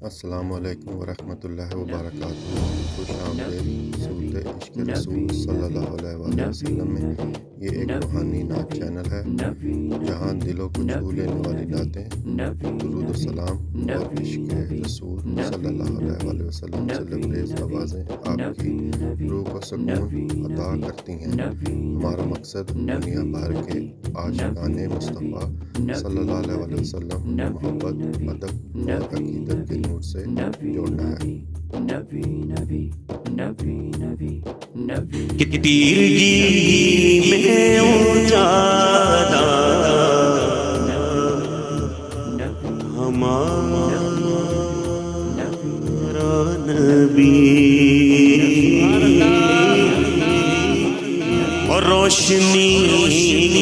السلام علیکم ورحمۃ اللہ وبرکاتہ۔ خوش آمدید سورۃ عشق رسول صلی اللہ علیہ وآلہ وسلم میں۔ یہ ایک روحانی نعت چینل ہے جہاں دلوں کو چھو لینے والی نعتیں، درود و سلام اور عشق رسول صلی اللہ علیہ وآلہ وسلم سے لبریز آوازیں آپ کی روح کو سکون عطا کرتی ہیں۔ ہمارا مقصد دنیا بھر کے عاشقان مصطفیٰ صلی اللہ علیہ وآلہ وسلم محبت، ادب اور عقیدت کے نور سے جوڑنا ہے۔ کہ تیرگی میں اجالا ہمارا نبی، اور روشنی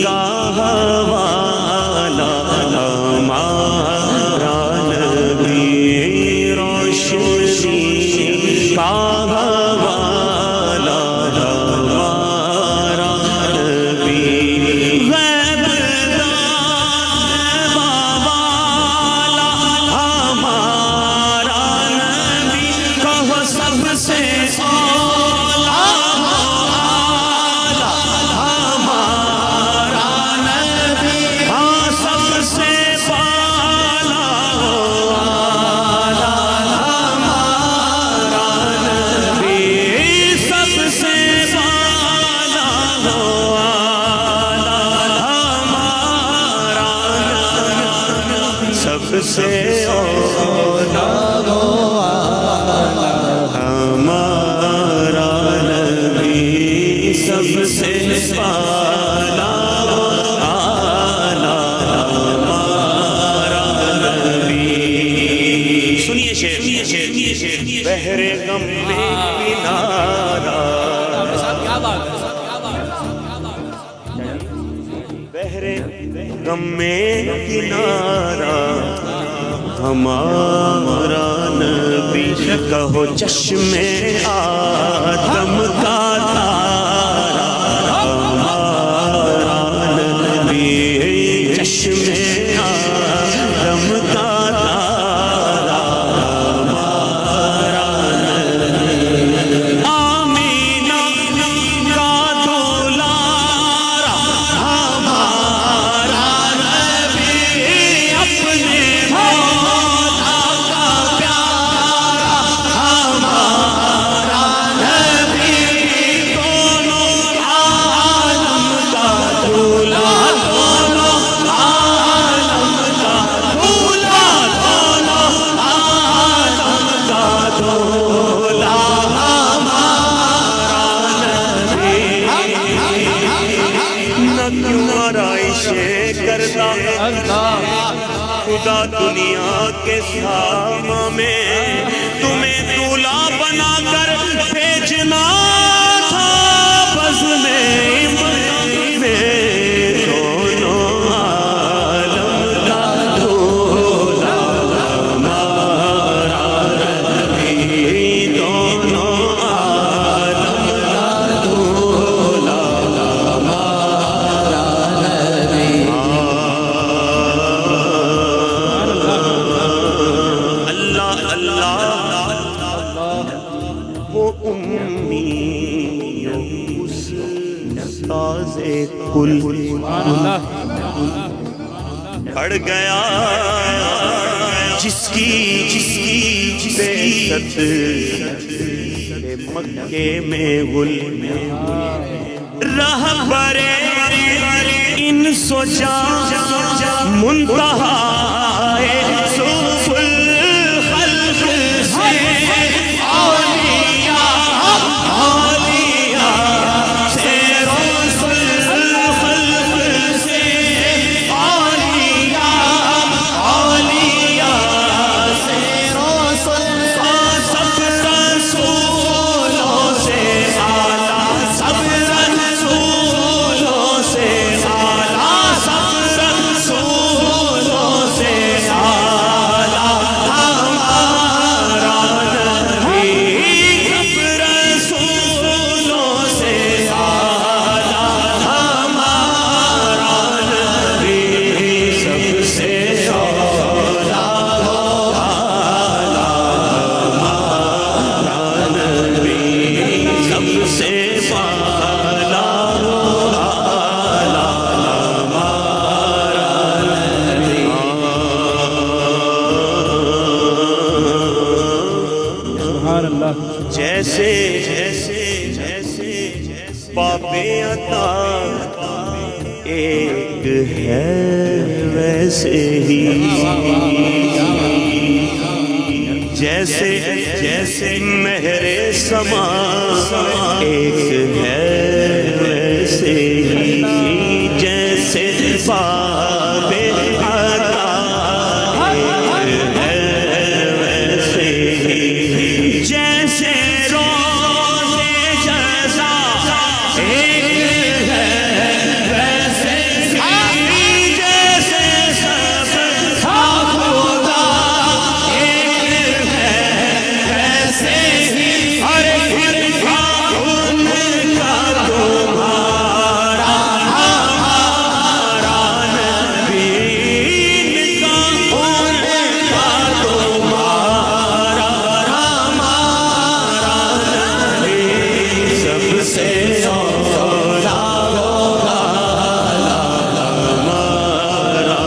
کا حوالہ ہمارا نبی، روشنی کا حوالہ ہمارا نبی، غیب دان والا ہمارا نبی، کہو سب سے سب سے اولا ہمارا نبی، سب سے اعلیٰ ہمارا نبی۔ سنیے شعر، بحر غم میں کنارہ، بحر غم میں کنارہ ہمارا نبی، کہو چشم آدم کا تارا ہمارا نبی، چشم آدم کا تارا ہمارا نبی، آمینہ کا دولارا ہمارا نبی، اپنے خدا دنیا کے سامنے میں تمہیں دولہا بنا کر بھیجنا تھا، بزم میں دونوں عالم کا دولہا ہمارا نبی، دونوں عالم کا دولہا ہمارا نبی۔ وہ امی استاذ کل پڑ گیا، جس کی بعثت مکے میں گل، رہبر انس و جان منتہا سے جیسے باب عطا ایک ہے ویسے ہی، جیسے مہر سما ایک ہے ویسے ہی، جیسے باب عطا ایک ہے ویسے ہی، جیسے روز جزا ایک ہے ویسے ہی، جیسے سب خدا ایک ہے ویسے ہی، ہر ان کا تمہارا ہمارا نبی، ان کا تمہارا ہمارا نبی، سب سے اولا ہمارا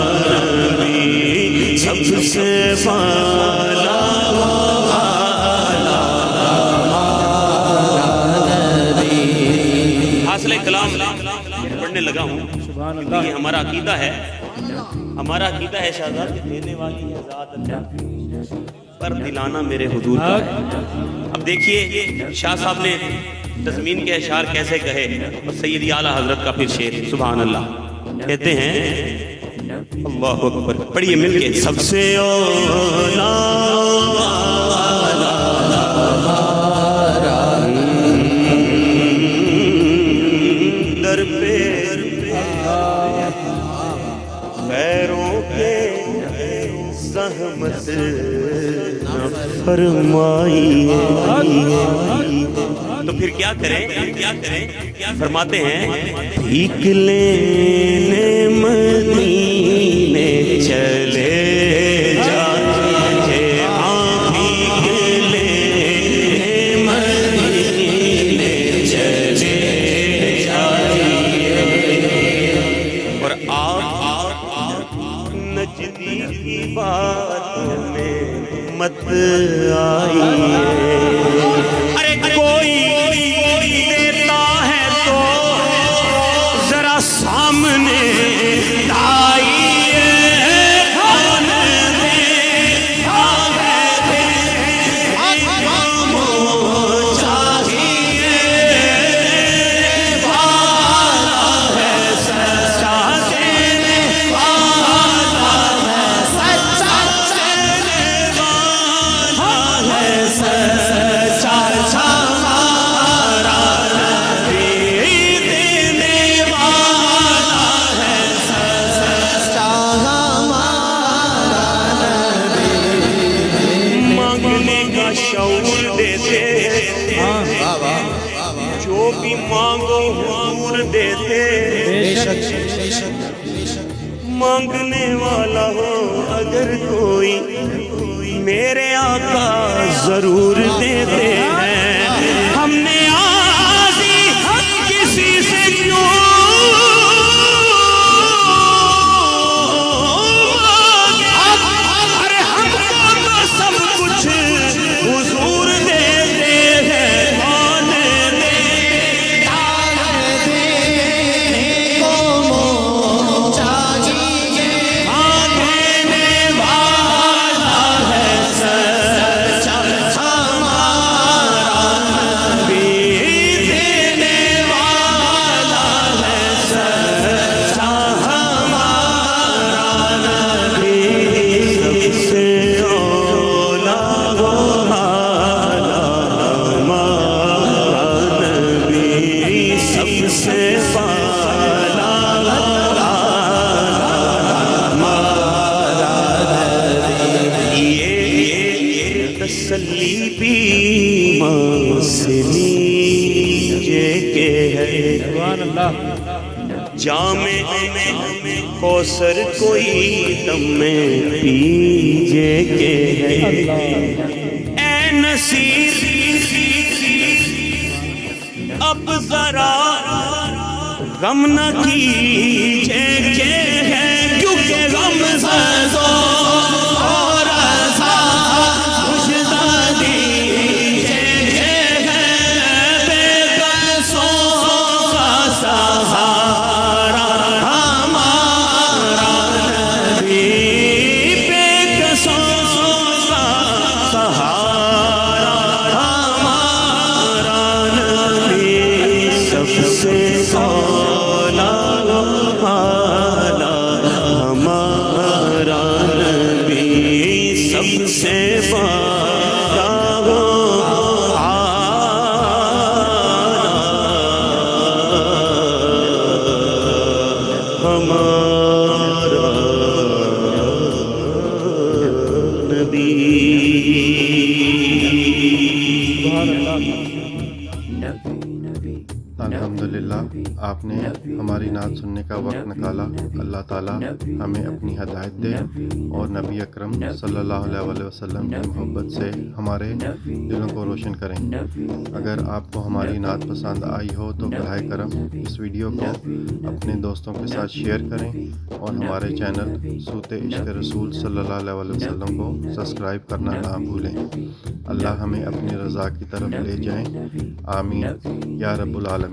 نبی، سب سے بالا حاصل کلام پڑھنے لگا ہوں کیونکہ یہ ہمارا عقیدہ ہے، ہمارا عقیدہ ہے شہزاد کہ دینے والی ہے ذات اللہ، پر دلانا میرے حضور کا ہے۔ اب دیکھیے شاہ صاحب نے تضمین کے اشعار کیسے کہے، اور سیدی اعلیٰ حضرت کا پھر شعر، سبحان اللہ، کہتے ہیں اللہ اکبر، پڑھیے مل کے، سب سے اولا در پہ غیروں کے زحمت نہ فرمائیے، تو پھر کیا کریں؟ فرماتے ہیں بھیک لینے مدینے چلے جائیے، ہاں بھیک لینے مدینے چلے جائیے، اور آپ نجدی کی بات میں مت آئیے، ارے کوئی دیتا ہے تو ذرا سامنے آئیے، کون دیتا ہے ہمو چاہیے، والا ہے سچا دینے والا ہے سچا دینے والا ہے سچا ہمارا نبی، دینے والا ہے سچا ہمارا نبی، مانگنے کا شعور دیتے، جو بھی مانگو حضور دیتے، مانگنے والا ہو اگر کوئی میرے آقا ضرور دیتے ہیں، ہم نے آزی کسی سے کیوں ارے ہم کو تو سب کچھ حضور دیتے ہیں، کون دیتا ہے دینے کو چاہیے، ہاں دینے والا ہے سچا ہمارا نبی، دینے والا ہے سچا ہمارا نبی، سب سے اولا ہمارا نبی، سب سے بالا ہمارا نبی، یہ تسلی بھی ماں سے لیجے کہ ہے جام کوثر کوئی دم میں پیجے کہ ہے، اے نصیر اب ذرا غم نہ کیجے کہ ہے، کیونکہ غم زدوں اور رضا خوشدادی ہے، الحمدللہ آپ نے ہماری نعت سننے کا وقت نکالا. اللہ تعالیٰ ہمیں اپنی ہدایت دے اور نبی اکرم صلی اللہ علیہ وسلم کی محبت سے ہمارے دلوں کو روشن کریں. اگر آپ کو ہماری نعت پسند آئی ہو تو براہ کرم اس ویڈیو کو اپنے دوستوں کے ساتھ شیئر کریں اور ہمارے چینل صوت عشق رسول صلی اللہ علیہ وسلم کو سبسکرائب کرنا نہ بھولیں. اللہ ہمیں اپنی رضا کی طرف لے جائیں. آمین یا رب العالمین.